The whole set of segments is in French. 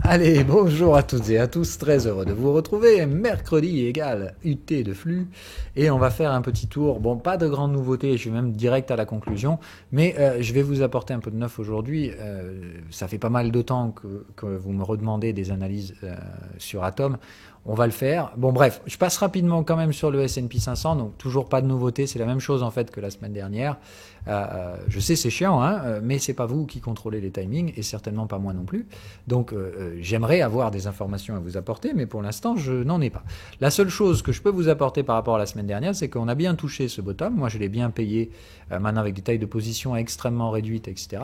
Allez, bonjour à toutes et à tous, très heureux de vous retrouver. Mercredi égale UT de flux et on va faire un petit tour. Bon, pas de grandes nouveautés, je vais même direct à la conclusion, mais je vais vous apporter un peu de neuf aujourd'hui. Ça fait pas mal de temps que vous me redemandez des analyses sur Atom. On va le faire. Bon, bref, je passe rapidement quand même sur le S&P 500, donc toujours pas de nouveauté, c'est la même chose en fait que la semaine dernière. Je sais, c'est chiant, hein, mais c'est pas vous qui contrôlez les timings et certainement pas moi non plus. Donc, j'aimerais avoir des informations à vous apporter, mais pour l'instant, je n'en ai pas. La seule chose que je peux vous apporter par rapport à la semaine dernière, c'est qu'on a bien touché ce bottom. Moi, je l'ai bien payé maintenant avec des tailles de position extrêmement réduites, etc.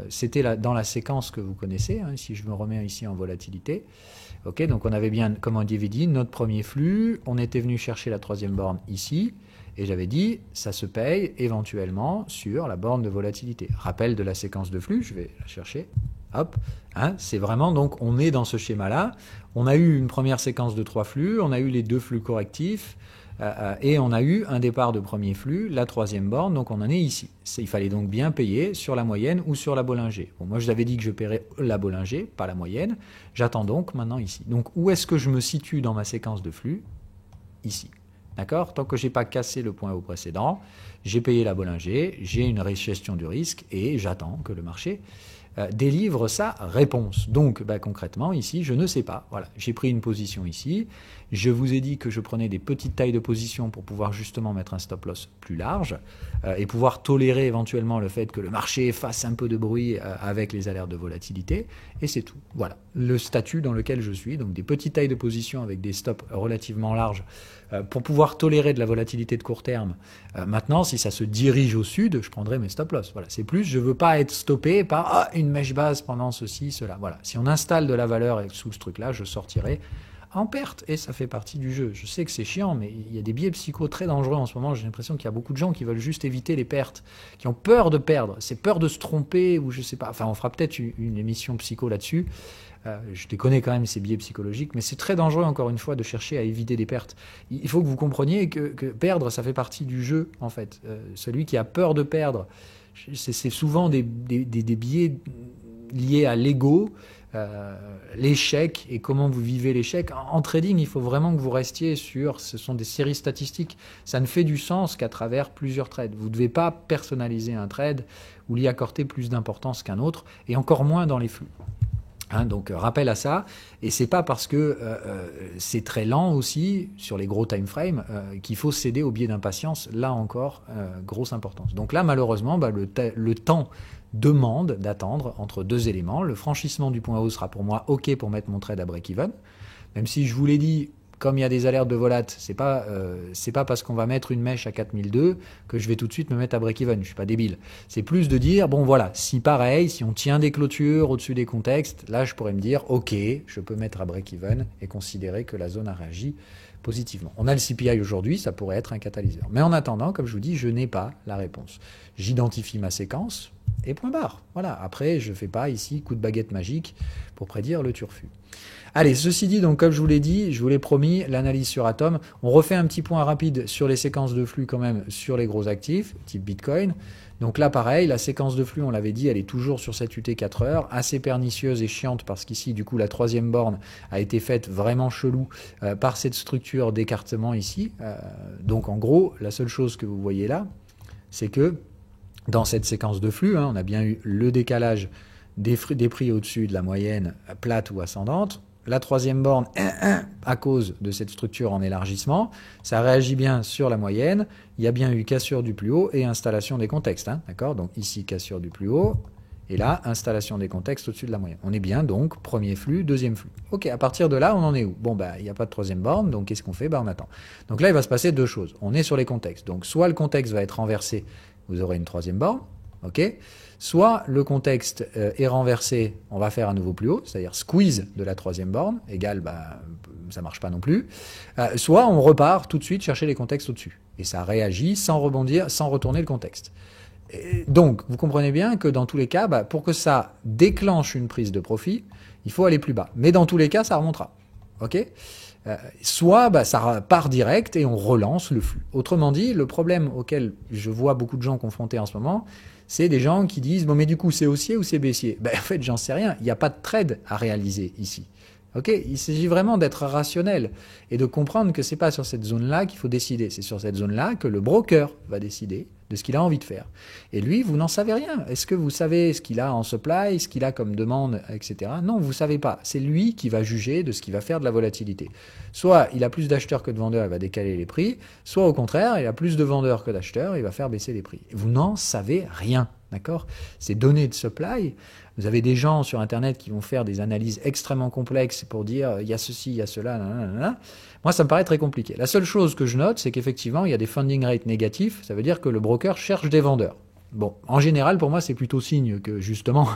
C'était dans la séquence que vous connaissez, hein, si je me remets ici en volatilité. Ok, donc on avait bien, comme on avait dit, notre premier flux. On était venu chercher la troisième borne ici. Et j'avais dit, ça se paye éventuellement sur la borne de volatilité. Rappel de la séquence de flux, je vais la chercher. Hop, hein, c'est vraiment, donc on est dans ce schéma-là. On a eu une première séquence de 3 flux, on a eu les 2 flux correctifs, et on a eu un départ de premier flux, la troisième borne, donc on en est ici. Il fallait donc bien payer sur la moyenne ou sur la Bollinger. Bon, moi je vous avais dit que je paierais la Bollinger, pas la moyenne. J'attends donc maintenant ici. Donc où est-ce que je me situe dans ma séquence de flux? Ici. D'accord? Tant que je n'ai pas cassé le point haut précédent, j'ai payé la Bollinger, j'ai une gestion du risque et j'attends que le marché délivre sa réponse. Donc, concrètement, ici, je ne sais pas. Voilà, j'ai pris une position ici. Je vous ai dit que je prenais des petites tailles de position pour pouvoir justement mettre un stop loss plus large et pouvoir tolérer éventuellement le fait que le marché fasse un peu de bruit avec les alertes de volatilité. Et c'est tout. Voilà, le statut dans lequel je suis. Donc, des petites tailles de position avec des stops relativement larges pour pouvoir tolérer de la volatilité de court terme. Maintenant, si ça se dirige au sud, je prendrai mes stop loss. Voilà, c'est plus, je ne veux pas être stoppé par une mèche basse pendant ceci, cela. Voilà, si on installe de la valeur sous ce truc-là, je sortirai en perte et ça fait partie du jeu. Je sais que c'est chiant, mais il y a des biais psychos très dangereux en ce moment. J'ai l'impression qu'il y a beaucoup de gens qui veulent juste éviter les pertes, qui ont peur de perdre, c'est peur de se tromper ou je sais pas. Enfin, on fera peut-être une émission psycho là-dessus. Je les connais quand même, ces biais psychologiques, mais c'est très dangereux, encore une fois, de chercher à éviter des pertes. Il faut que vous compreniez que perdre, ça fait partie du jeu, en fait. Celui qui a peur de perdre, c'est souvent des biais liés à l'ego, l'échec et comment vous vivez l'échec. En trading, il faut vraiment que vous restiez sur, ce sont des séries statistiques. Ça ne fait du sens qu'à travers plusieurs trades. Vous ne devez pas personnaliser un trade ou lui accorder plus d'importance qu'un autre, et encore moins dans les flux. Hein, donc rappel à ça, et c'est pas parce que c'est très lent aussi sur les gros time frames qu'il faut céder au biais d'impatience. Là encore, grosse importance. Donc là, malheureusement, le temps demande d'attendre entre deux éléments. Le franchissement du point haut sera pour moi OK pour mettre mon trade à break-even, même si je vous l'ai dit. Comme il y a des alertes de volat, c'est pas parce qu'on va mettre une mèche à 4002 que je vais tout de suite me mettre à break-even. Je suis pas débile. C'est plus de dire, bon voilà, si pareil, si on tient des clôtures au-dessus des contextes, là je pourrais me dire, ok, je peux mettre à break-even et considérer que la zone a réagi positivement. On a le CPI aujourd'hui, ça pourrait être un catalyseur. Mais en attendant, comme je vous dis, je n'ai pas la réponse. J'identifie ma séquence et point barre. Voilà. Après, je fais pas ici coup de baguette magique pour prédire le turfu. Allez, ceci dit, donc comme je vous l'ai dit, je vous l'ai promis, l'analyse sur Atom. On refait un petit point rapide sur les séquences de flux quand même sur les gros actifs, type Bitcoin. Donc là, pareil, la séquence de flux, on l'avait dit, elle est toujours sur cette UT 4 heures, assez pernicieuse et chiante parce qu'ici, du coup, la troisième borne a été faite vraiment chelou par cette structure d'écartement ici. Donc en gros, la seule chose que vous voyez là, c'est que dans cette séquence de flux, on a bien eu le décalage des prix au-dessus de la moyenne plate ou ascendante. La troisième borne, à cause de cette structure en élargissement, ça réagit bien sur la moyenne. Il y a bien eu cassure du plus haut et installation des contextes. D'accord? Donc ici, cassure du plus haut. Et là, installation des contextes au-dessus de la moyenne. On est bien donc premier flux, deuxième flux. Ok, à partir de là, on en est où? Bon, il n'y a pas de troisième borne, donc qu'est-ce qu'on fait? On attend. Donc là, il va se passer deux choses. On est sur les contextes. Donc soit le contexte va être renversé, vous aurez une troisième borne. Ok, soit le contexte est renversé, on va faire un nouveau plus haut, c'est-à-dire squeeze de la troisième borne, égal, ça marche pas non plus. Soit on repart tout de suite chercher les contextes au-dessus. Et ça réagit sans rebondir, sans retourner le contexte. Et donc, vous comprenez bien que dans tous les cas, pour que ça déclenche une prise de profit, il faut aller plus bas. Mais dans tous les cas, ça remontera. Ok, soit ça part direct et on relance le flux. Autrement dit, le problème auquel je vois beaucoup de gens confrontés en ce moment, c'est des gens qui disent, bon mais du coup c'est haussier ou c'est baissier? Ben, en fait j'en sais rien, il n'y a pas de trade à réaliser ici. Ok, il s'agit vraiment d'être rationnel et de comprendre que c'est pas sur cette zone-là qu'il faut décider. C'est sur cette zone-là que le broker va décider de ce qu'il a envie de faire. Et lui, vous n'en savez rien. Est-ce que vous savez ce qu'il a en supply, ce qu'il a comme demande, etc. Non, vous savez pas. C'est lui qui va juger de ce qu'il va faire de la volatilité. Soit il a plus d'acheteurs que de vendeurs, il va décaler les prix. Soit au contraire, il a plus de vendeurs que d'acheteurs, il va faire baisser les prix. Vous n'en savez rien. D'accord? Ces données de supply, vous avez des gens sur Internet qui vont faire des analyses extrêmement complexes pour dire il y a ceci, il y a cela, nanana. Moi, ça me paraît très compliqué. La seule chose que je note, c'est qu'effectivement, il y a des funding rates négatifs. Ça veut dire que le broker cherche des vendeurs. Bon, en général, pour moi, c'est plutôt signe que, justement,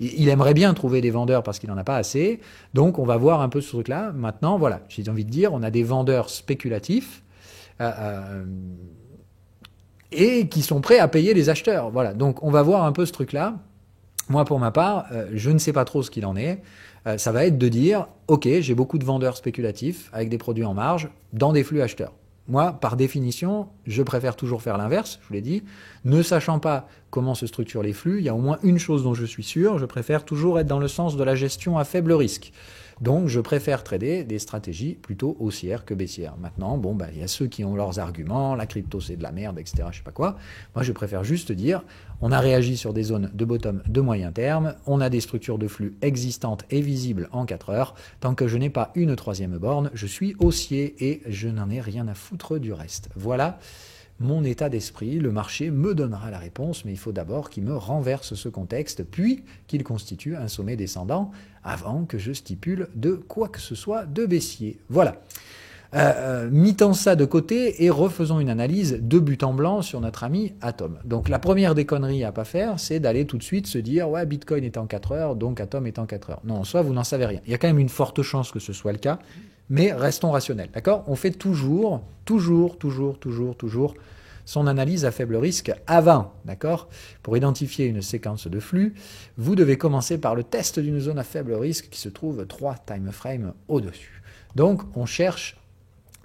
il aimerait bien trouver des vendeurs parce qu'il n'en a pas assez. Donc, on va voir un peu ce truc-là. Maintenant, voilà, j'ai envie de dire, on a des vendeurs spéculatifs et qui sont prêts à payer les acheteurs. Voilà, donc on va voir un peu ce truc-là. Moi, pour ma part, je ne sais pas trop ce qu'il en est. Ça va être de dire, ok, j'ai beaucoup de vendeurs spéculatifs avec des produits en marge dans des flux acheteurs. Moi, par définition, je préfère toujours faire l'inverse, je vous l'ai dit. Ne sachant pas comment se structurent les flux, il y a au moins une chose dont je suis sûr, je préfère toujours être dans le sens de la gestion à faible risque. Donc, je préfère trader des stratégies plutôt haussières que baissières. Maintenant, bon, il y a ceux qui ont leurs arguments, la crypto c'est de la merde, etc. Je sais pas quoi. Moi, je préfère juste dire, on a réagi sur des zones de bottom de moyen terme, on a des structures de flux existantes et visibles en 4 heures. Tant que je n'ai pas une troisième borne, je suis haussier et je n'en ai rien à foutre du reste. Voilà mon état d'esprit. Le marché me donnera la réponse, mais il faut d'abord qu'il me renverse ce contexte, puis qu'il constitue un sommet descendant avant que je stipule de quoi que ce soit de baissier. Voilà. Mittant ça de côté et refaisons une analyse de but en blanc sur notre ami Atom. Donc la première des conneries à pas faire, c'est d'aller tout de suite se dire ouais, Bitcoin est en 4 heures, donc Atom est en 4 heures. Non, en soi, vous n'en savez rien. Il y a quand même une forte chance que ce soit le cas, mais restons rationnels, d'accord? On fait toujours son analyse à faible risque avant, d'accord? Pour identifier une séquence de flux, vous devez commencer par le test d'une zone à faible risque qui se trouve 3 time frames au-dessus. Donc, on cherche,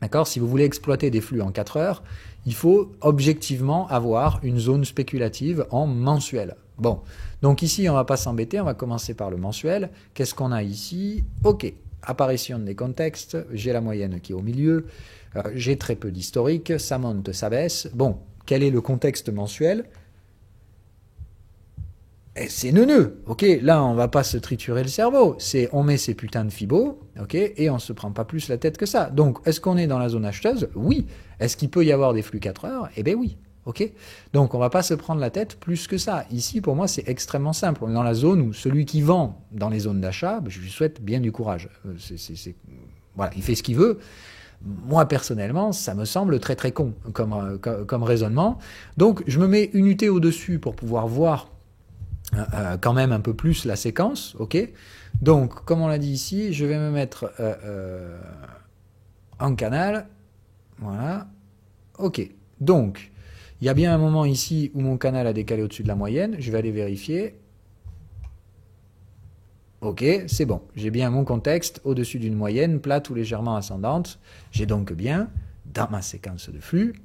d'accord? Si vous voulez exploiter des flux en 4 heures, il faut objectivement avoir une zone spéculative en mensuel. Bon, donc ici, on ne va pas s'embêter, on va commencer par le mensuel. Qu'est-ce qu'on a ici? Ok, apparition des contextes, j'ai la moyenne qui est au milieu. J'ai très peu d'historique, ça monte, ça baisse. Bon, quel est le contexte mensuel? C'est neuneux, ok? Là, on va pas se triturer le cerveau. C'est on met ces putains de fibos, ok? Et on se prend pas plus la tête que ça. Donc, est-ce qu'on est dans la zone acheteuse? Oui. Est-ce qu'il peut y avoir des flux 4 heures? Eh bien oui, ok? Donc, on va pas se prendre la tête plus que ça. Ici, pour moi, c'est extrêmement simple. On est dans la zone où celui qui vend dans les zones d'achat, je lui souhaite bien du courage. Voilà, il fait ce qu'il veut. Moi, personnellement, ça me semble très très con comme raisonnement. Donc, je me mets une unité au-dessus pour pouvoir voir quand même un peu plus la séquence, ok? Donc, comme on l'a dit ici, je vais me mettre en canal, voilà, ok. Donc, il y a bien un moment ici où mon canal a décalé au-dessus de la moyenne, je vais aller vérifier. Ok, c'est bon. J'ai bien mon contexte au-dessus d'une moyenne, plate ou légèrement ascendante. J'ai donc bien, dans ma séquence de flux,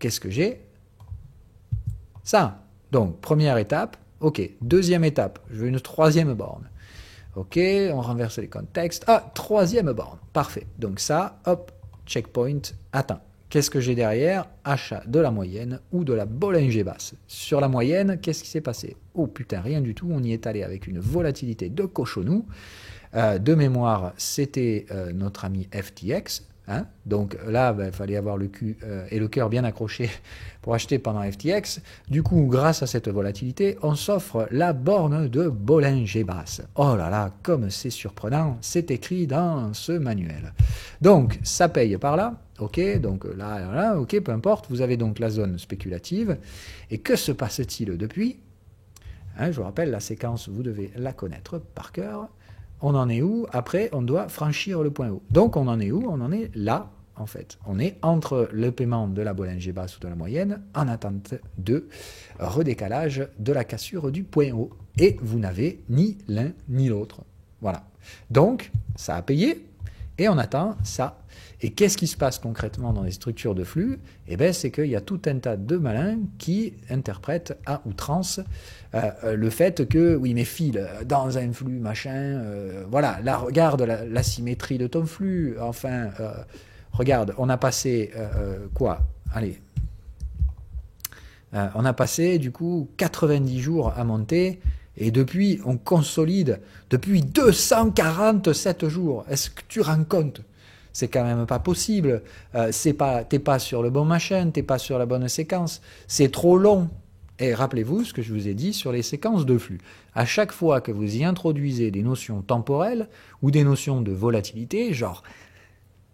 qu'est-ce que j'ai? Ça. Donc, première étape, ok. Deuxième étape, je veux une troisième borne. Ok, on renverse les contextes. Ah, troisième borne. Parfait. Donc ça, hop, checkpoint atteint. Qu'est-ce que j'ai derrière? Achat de la moyenne ou de la Bollinger basse. Sur la moyenne, qu'est-ce qui s'est passé? Oh putain, rien du tout. On y est allé avec une volatilité de cochonou. De mémoire, c'était notre ami FTX. Hein? Donc là, il fallait avoir le cul et le cœur bien accrochés pour acheter pendant FTX. Du coup, grâce à cette volatilité, on s'offre la borne de Bollinger basse. Oh là là, comme c'est surprenant, c'est écrit dans ce manuel. Donc, ça paye par là. Ok, donc là, ok, peu importe. Vous avez donc la zone spéculative. Et que se passe-t-il depuis? Hein, je vous rappelle, la séquence, vous devez la connaître par cœur. On en est où? Après, on doit franchir le point haut. Donc, on en est où? On en est là, en fait. On est entre le paiement de la Bollinger basse ou de la moyenne en attente de redécalage de la cassure du point haut. Et vous n'avez ni l'un ni l'autre. Voilà. Donc, ça a payé. Et on attend ça. Et qu'est-ce qui se passe concrètement dans les structures de flux? Eh bien, c'est qu'il y a tout un tas de malins qui interprètent à outrance le fait que, oui, mais file, dans un flux, machin, voilà, là, regarde la symétrie de ton flux, enfin, regarde, on a passé, quoi? Allez, on a passé, du coup, 90 jours à monter, et depuis, on consolide, depuis 247 jours. Est-ce que tu rends compte? C'est quand même pas possible. T'es pas sur le bon machin, t'es pas sur la bonne séquence. C'est trop long. Et rappelez-vous ce que je vous ai dit sur les séquences de flux. À chaque fois que vous y introduisez des notions temporelles ou des notions de volatilité, genre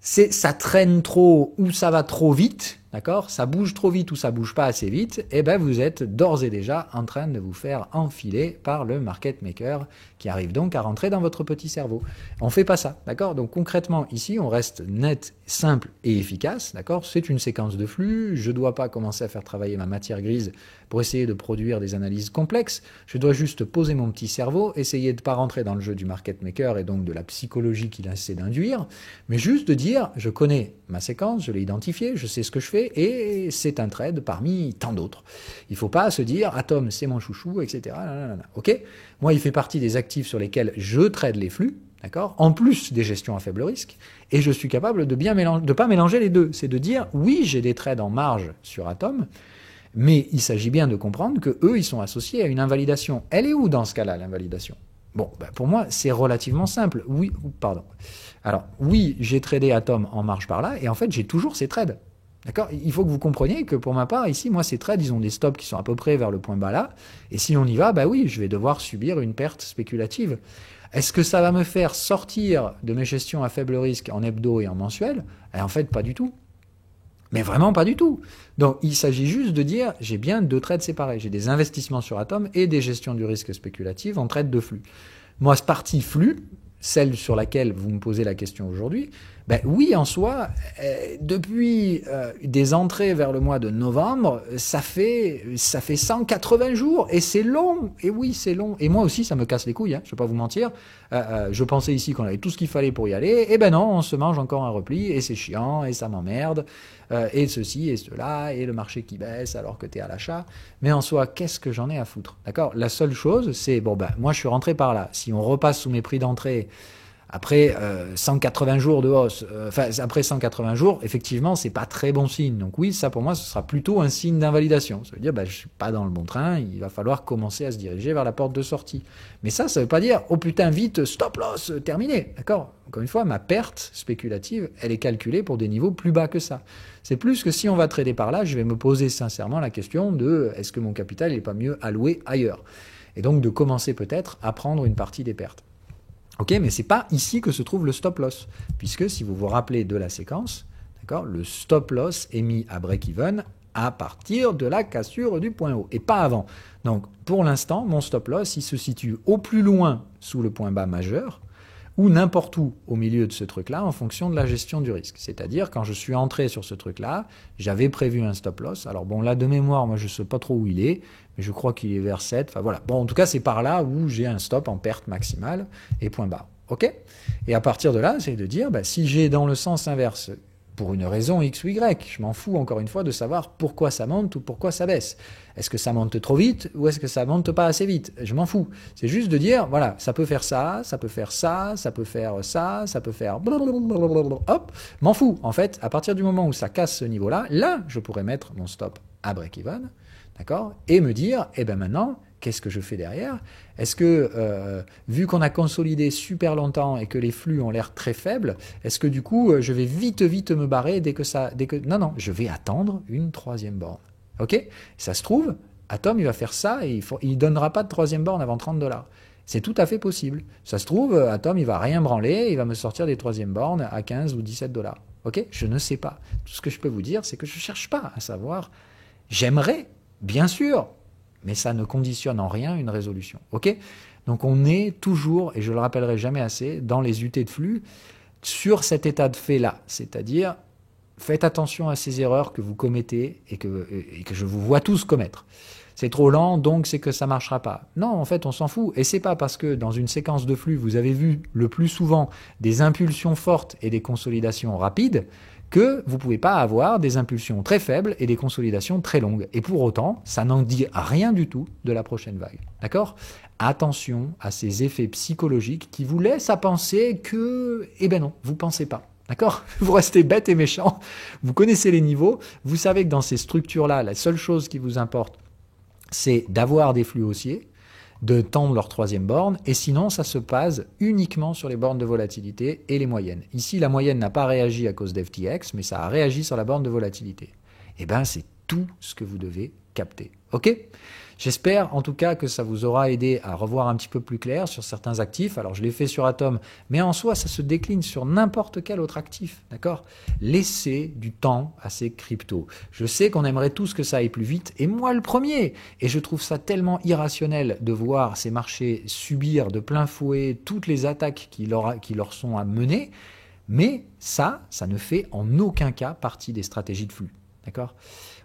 ça traîne trop ou ça va trop vite, d'accord? Ça bouge trop vite ou ça bouge pas assez vite, et ben vous êtes d'ores et déjà en train de vous faire enfiler par le market maker qui arrive donc à rentrer dans votre petit cerveau. On fait pas ça, d'accord? Donc concrètement ici, on reste net, simple et efficace, d'accord? C'est une séquence de flux, je dois pas commencer à faire travailler ma matière grise pour essayer de produire des analyses complexes, je dois juste poser mon petit cerveau, essayer de pas rentrer dans le jeu du market maker et donc de la psychologie qu'il essaie d'induire, mais juste de dire, je connais ma séquence, je l'ai identifiée, je sais ce que je fais, et c'est un trade parmi tant d'autres. Il ne faut pas se dire, Atom, c'est mon chouchou, etc. Ok? Moi, il fait partie des actifs sur lesquels je trade les flux, d'accord? En plus des gestions à faible risque, et je suis capable de pas mélanger les deux. C'est de dire, oui, j'ai des trades en marge sur Atom, mais il s'agit bien de comprendre que eux, ils sont associés à une invalidation. Elle est où dans ce cas-là, l'invalidation? Bon, ben pour moi, c'est relativement simple. Oui, pardon. Alors, oui, j'ai tradé Atom en marge par là, et en fait, j'ai toujours ces trades. D'accord? Il faut que vous compreniez que pour ma part, ici, moi, ces trades, ils ont des stops qui sont à peu près vers le point bas là, et si on y va, bah oui, je vais devoir subir une perte spéculative. Est-ce que ça va me faire sortir de mes gestions à faible risque en hebdo et en mensuel? En fait, pas du tout. Mais vraiment pas du tout. Donc il s'agit juste de dire, j'ai bien deux trades séparés. J'ai des investissements sur Atom et des gestions du risque spéculative en trade de flux. Moi, ce parti flux, celle sur laquelle vous me posez la question aujourd'hui, ben oui, en soi, depuis des entrées vers le mois de novembre, ça fait 180 jours, et c'est long, et oui, c'est long. Et moi aussi, ça me casse les couilles, hein, je ne vais pas vous mentir. Je pensais ici qu'on avait tout ce qu'il fallait pour y aller, et ben non, on se mange encore un repli, et c'est chiant, et ça m'emmerde, et ceci, et cela, et le marché qui baisse alors que tu es à l'achat. Mais en soi, qu'est-ce que j'en ai à foutre? D'accord? La seule chose, c'est, bon ben, moi je suis rentré par là, si on repasse sous mes prix d'entrée, après 180 jours de hausse, après 180 jours, effectivement, c'est pas très bon signe. Donc oui, ça pour moi, ce sera plutôt un signe d'invalidation. Ça veut dire, je suis pas dans le bon train, il va falloir commencer à se diriger vers la porte de sortie. Mais ça veut pas dire, oh putain, vite, stop loss, terminé. D'accord? Encore une fois, ma perte spéculative, elle est calculée pour des niveaux plus bas que ça. C'est plus que si on va trader par là, je vais me poser sincèrement la question de, est-ce que mon capital n'est pas mieux alloué ailleurs? Et donc de commencer peut-être à prendre une partie des pertes. Ok, mais c'est pas ici que se trouve le stop loss, puisque si vous vous rappelez de la séquence, d'accord, le stop loss est mis à break-even à partir de la cassure du point haut, et pas avant. Donc, pour l'instant, mon stop loss, il se situe au plus loin sous le point bas majeur, ou n'importe où au milieu de ce truc-là, en fonction de la gestion du risque. C'est-à-dire, quand je suis entré sur ce truc-là, j'avais prévu un stop loss. Alors bon, là, de mémoire, moi, je ne sais pas trop où il est, mais je crois qu'il est vers 7. Enfin voilà. Bon, en tout cas, c'est par là où j'ai un stop en perte maximale et point bas. OK? Et à partir de là, c'est de dire, si j'ai dans le sens inverse, pour une raison X ou Y, je m'en fous encore une fois de savoir pourquoi ça monte ou pourquoi ça baisse. Est-ce que ça monte trop vite ou est-ce que ça monte pas assez vite? Je m'en fous. C'est juste de dire, voilà, ça peut faire ça, ça peut faire ça, ça peut faire ça, ça peut faire hop, m'en fous. En fait, à partir du moment où ça casse ce niveau-là, là, je pourrais mettre mon stop à break-even, d'accord? Et me dire, maintenant, qu'est-ce que je fais derrière? Est-ce que, vu qu'on a consolidé super longtemps et que les flux ont l'air très faibles, est-ce que du coup, je vais vite me barrer Non, je vais attendre une troisième borne. Ok? Ça se trouve, Atom, il va faire ça et il donnera pas de troisième borne avant $30. C'est tout à fait possible. Ça se trouve, Atom, il va rien branler, il va me sortir des troisièmes bornes à 15 ou $17. Ok? Je ne sais pas. Tout ce que je peux vous dire, c'est que je ne cherche pas à savoir. J'aimerais, bien sûr, mais ça ne conditionne en rien une résolution. Ok? Donc on est toujours, et je le rappellerai jamais assez, dans les UT de flux, sur cet état de fait-là. C'est-à-dire, faites attention à ces erreurs que vous commettez et que je vous vois tous commettre. c'est trop lent, donc c'est que ça marchera pas. Non, en fait, on s'en fout. Et c'est pas parce que dans une séquence de flux, vous avez vu le plus souvent des impulsions fortes et des consolidations rapides que vous ne pouvez pas avoir des impulsions très faibles et des consolidations très longues. Et pour autant, ça n'en dit rien du tout de la prochaine vague. D'accord ? Attention à ces effets psychologiques qui vous laissent à penser que, eh ben non, vous ne pensez pas. D'accord ? Vous restez bête et méchant, vous connaissez les niveaux, vous savez que dans ces structures-là, la seule chose qui vous importe, c'est d'avoir des flux haussiers, de tendre leur troisième borne, et sinon ça se base uniquement sur les bornes de volatilité et les moyennes. Ici, la moyenne n'a pas réagi à cause d'FTX, mais ça a réagi sur la borne de volatilité. Eh bien, c'est tout ce que vous devez capter. Ok ? J'espère en tout cas que ça vous aura aidé à revoir un petit peu plus clair sur certains actifs. Alors je l'ai fait sur Atom, mais en soi ça se décline sur n'importe quel autre actif, d'accord ? Laissez du temps à ces cryptos. Je sais qu'on aimerait tous que ça aille plus vite, et moi le premier. Et je trouve ça tellement irrationnel de voir ces marchés subir de plein fouet toutes les attaques qui leur sont à mener, mais ça ne fait en aucun cas partie des stratégies de flux, d'accord ?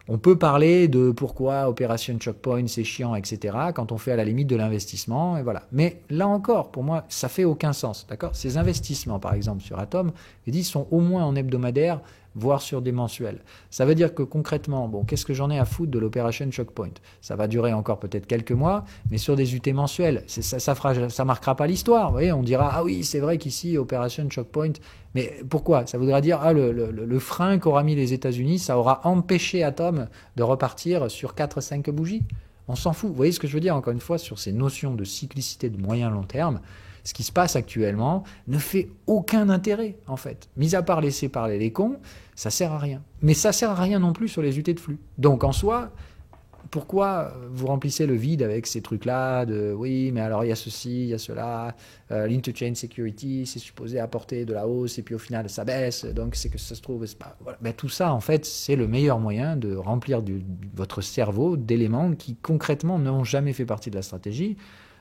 On peut parler de pourquoi Operation Choke Point c'est chiant, etc. quand on fait à la limite de l'investissement, et voilà. Mais là encore, pour moi, ça fait aucun sens, d'accord ? Ces investissements, par exemple, sur Atom, je dis, sont au moins en hebdomadaire, voire sur des mensuels. Ça veut dire que concrètement, bon, qu'est-ce que j'en ai à foutre de l'Operation Choke Point ? Ça va durer encore peut-être quelques mois, mais sur des UT mensuels, ça marquera pas l'histoire. Vous voyez, on dira, ah oui, c'est vrai qu'ici, Operation Choke Point, mais pourquoi ? Ça voudra dire, le frein qu'aura mis les États-Unis, ça aura empêché Atom de repartir sur 4-5 bougies. On s'en fout. Vous voyez ce que je veux dire, encore une fois, sur ces notions de cyclicité de moyen-long terme. Ce qui se passe actuellement ne fait aucun intérêt, en fait. Mis à part laisser parler les cons, ça sert à rien. Mais ça sert à rien non plus sur les UT de flux. Donc, en soi, pourquoi vous remplissez le vide avec ces trucs-là de oui, mais alors il y a ceci, il y a cela, l'interchain security, c'est supposé apporter de la hausse, et puis au final, ça baisse, donc c'est que ça se trouve, c'est pas... Voilà. Ben, tout ça, en fait, c'est le meilleur moyen de remplir votre cerveau d'éléments qui, concrètement, n'ont jamais fait partie de la stratégie,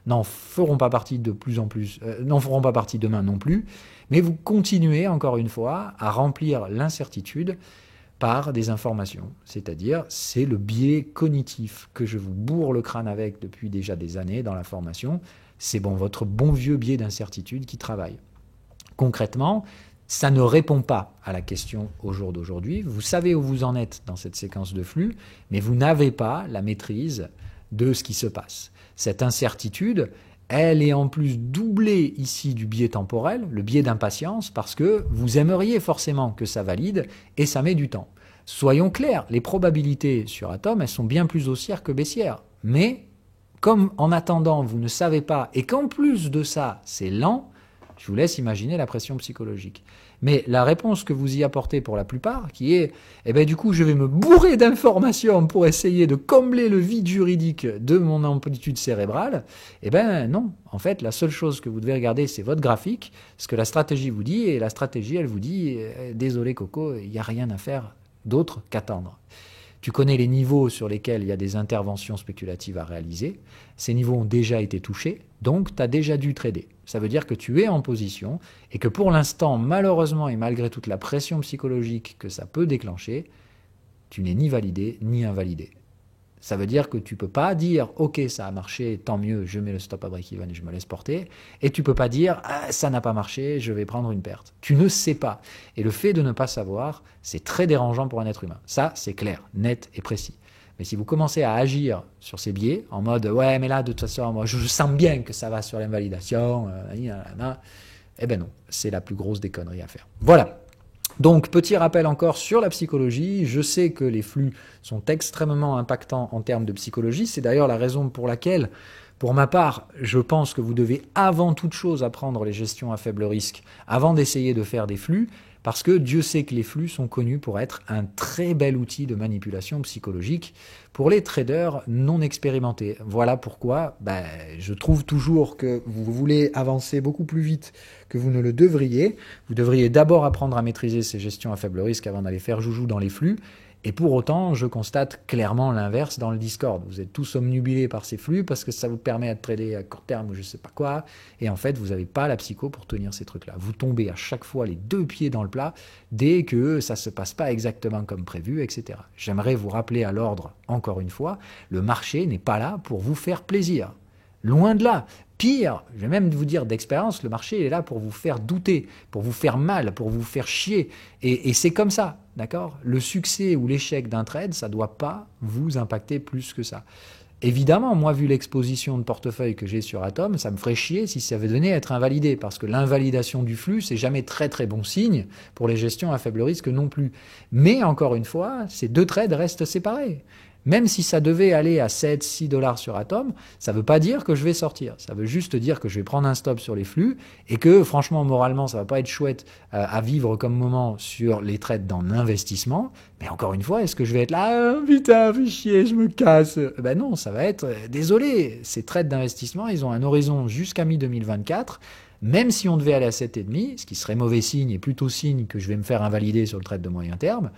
n'en feront pas partie de plus en plus, n'en feront pas partie demain non plus, mais vous continuez, encore une fois, à remplir l'incertitude par des informations. C'est-à-dire, c'est le biais cognitif que je vous bourre le crâne avec depuis déjà des années dans la formation. C'est votre bon vieux biais d'incertitude qui travaille. Concrètement, ça ne répond pas à la question au jour d'aujourd'hui. Vous savez où vous en êtes dans cette séquence de flux, mais vous n'avez pas la maîtrise de ce qui se passe. Cette incertitude, elle est en plus doublée ici du biais temporel, le biais d'impatience, parce que vous aimeriez forcément que ça valide et ça met du temps. Soyons clairs, les probabilités sur Atom, elles sont bien plus haussières que baissières. Mais comme en attendant, vous ne savez pas, et qu'en plus de ça, c'est lent, je vous laisse imaginer la pression psychologique. Mais la réponse que vous y apportez pour la plupart, qui est, du coup, je vais me bourrer d'informations pour essayer de combler le vide juridique de mon amplitude cérébrale, non. En fait, la seule chose que vous devez regarder, c'est votre graphique, ce que la stratégie vous dit, et la stratégie, elle vous dit, désolé Coco, il n'y a rien à faire d'autre qu'attendre. Tu connais les niveaux sur lesquels il y a des interventions spéculatives à réaliser. Ces niveaux ont déjà été touchés, donc tu as déjà dû trader. Ça veut dire que tu es en position et que pour l'instant, malheureusement et malgré toute la pression psychologique que ça peut déclencher, tu n'es ni validé ni invalidé. Ça veut dire que tu ne peux pas dire « Ok, ça a marché, tant mieux, je mets le stop à break-even et je me laisse porter ». Et tu ne peux pas dire « Ça n'a pas marché, je vais prendre une perte ». Tu ne sais pas. Et le fait de ne pas savoir, c'est très dérangeant pour un être humain. Ça, c'est clair, net et précis. Mais si vous commencez à agir sur ces biais, en mode « Ouais, mais là, de toute façon, moi, je sens bien que ça va sur l'invalidation, non, c'est la plus grosse des conneries à faire. Voilà. Donc, petit rappel encore sur la psychologie. Je sais que les flux sont extrêmement impactants en termes de psychologie. C'est d'ailleurs la raison pour laquelle, pour ma part, je pense que vous devez avant toute chose apprendre les gestions à faible risque avant d'essayer de faire des flux, parce que Dieu sait que les flux sont connus pour être un très bel outil de manipulation psychologique pour les traders non expérimentés. Voilà pourquoi je trouve toujours que vous voulez avancer beaucoup plus vite que vous ne le devriez. Vous devriez d'abord apprendre à maîtriser ces gestions à faible risque avant d'aller faire joujou dans les flux. Et pour autant, je constate clairement l'inverse dans le Discord. Vous êtes tous omnubilés par ces flux parce que ça vous permet de trader à court terme ou je sais pas quoi. Et en fait, vous n'avez pas la psycho pour tenir ces trucs-là. Vous tombez à chaque fois les deux pieds dans le plat dès que ça se passe pas exactement comme prévu, etc. J'aimerais vous rappeler à l'ordre, encore une fois, le marché n'est pas là pour vous faire plaisir. Loin de là. Pire, je vais même vous dire d'expérience, le marché est là pour vous faire douter, pour vous faire mal, pour vous faire chier. Et c'est comme ça, d'accord? Le succès ou l'échec d'un trade, ça ne doit pas vous impacter plus que ça. Évidemment, moi, vu l'exposition de portefeuille que j'ai sur Atom, ça me ferait chier si ça venait à être invalidé, parce que l'invalidation du flux, c'est jamais très très bon signe pour les gestions à faible risque non plus. Mais encore une fois, ces deux trades restent séparés. Même si ça devait aller à 7, 6 dollars sur Atom, ça ne veut pas dire que je vais sortir. Ça veut juste dire que je vais prendre un stop sur les flux et que, franchement, moralement, ça ne va pas être chouette à vivre comme moment sur les trades dans l'investissement. Mais encore une fois, est-ce que je vais être là, ah, putain, fais chier, je me casse? Ben non, ça va être, désolé, ces trades d'investissement, ils ont un horizon jusqu'à mi-2024. Même si on devait aller à 7,5, ce qui serait mauvais signe et plutôt signe que je vais me faire invalider sur le trade de moyen terme,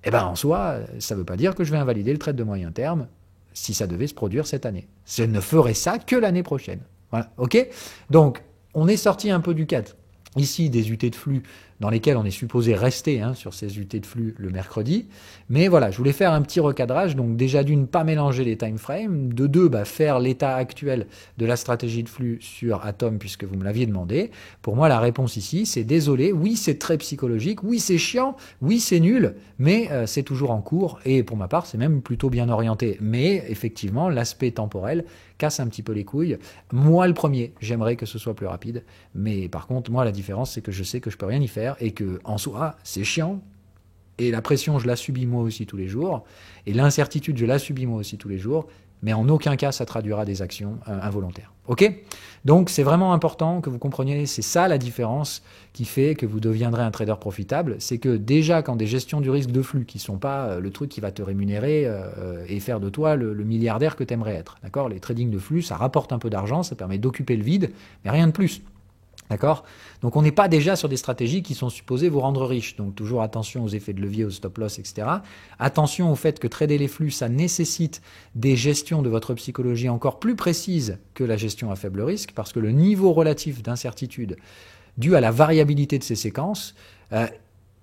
eh ben en soi, ça ne veut pas dire que je vais invalider le trade de moyen terme si ça devait se produire cette année. Je ne ferai ça que l'année prochaine. Voilà, ok? Donc, on est sorti un peu du cadre. Ici, des UT de flux dans lesquelles on est supposé rester sur ces UT de flux le mercredi. Mais voilà, je voulais faire un petit recadrage. Donc déjà d'une, pas mélanger les time frames. De deux, faire l'état actuel de la stratégie de flux sur Atom puisque vous me l'aviez demandé. Pour moi, la réponse ici, c'est désolé. Oui, c'est très psychologique. Oui, c'est chiant. Oui, c'est nul. Mais c'est toujours en cours. Et pour ma part, c'est même plutôt bien orienté. Mais effectivement, l'aspect temporel casse un petit peu les couilles. Moi, le premier, j'aimerais que ce soit plus rapide. Mais par contre, moi, la différence, c'est que je sais que je peux rien y faire et que en soi, c'est chiant. Et la pression, je la subis moi aussi tous les jours. Et l'incertitude, je la subis moi aussi tous les jours. Mais en aucun cas, ça traduira des actions involontaires. Ok? Donc, c'est vraiment important que vous compreniez, c'est ça la différence qui fait que vous deviendrez un trader profitable. C'est que déjà, quand des gestions du risque de flux, qui ne sont pas le truc qui va te rémunérer et faire de toi le milliardaire que tu aimerais être. D'accord? Les trading de flux, ça rapporte un peu d'argent, ça permet d'occuper le vide, mais rien de plus. D'accord? Donc on n'est pas déjà sur des stratégies qui sont supposées vous rendre riche. Donc toujours attention aux effets de levier, aux stop loss, etc. Attention au fait que trader les flux, ça nécessite des gestions de votre psychologie encore plus précises que la gestion à faible risque, parce que le niveau relatif d'incertitude dû à la variabilité de ces séquences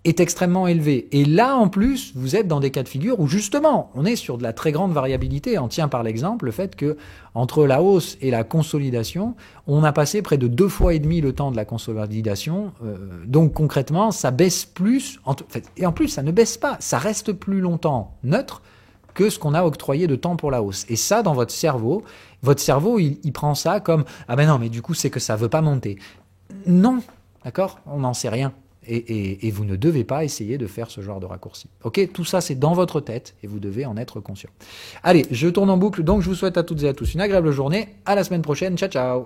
est extrêmement élevé. Et là, en plus, vous êtes dans des cas de figure où, justement, on est sur de la très grande variabilité. On tient par l'exemple le fait que, entre la hausse et la consolidation, on a passé près de 2 fois et demi le temps de la consolidation. Donc, concrètement, ça baisse plus. Et en plus, ça ne baisse pas. Ça reste plus longtemps neutre que ce qu'on a octroyé de temps pour la hausse. Et ça, dans votre cerveau, il prend ça comme « Ah ben non, mais du coup, c'est que ça veut pas monter. » Non, d'accord? On n'en sait rien. Et vous ne devez pas essayer de faire ce genre de raccourci. Ok? Tout ça, c'est dans votre tête et vous devez en être conscient. Allez, je tourne en boucle. Donc, je vous souhaite à toutes et à tous une agréable journée. À la semaine prochaine. Ciao, ciao!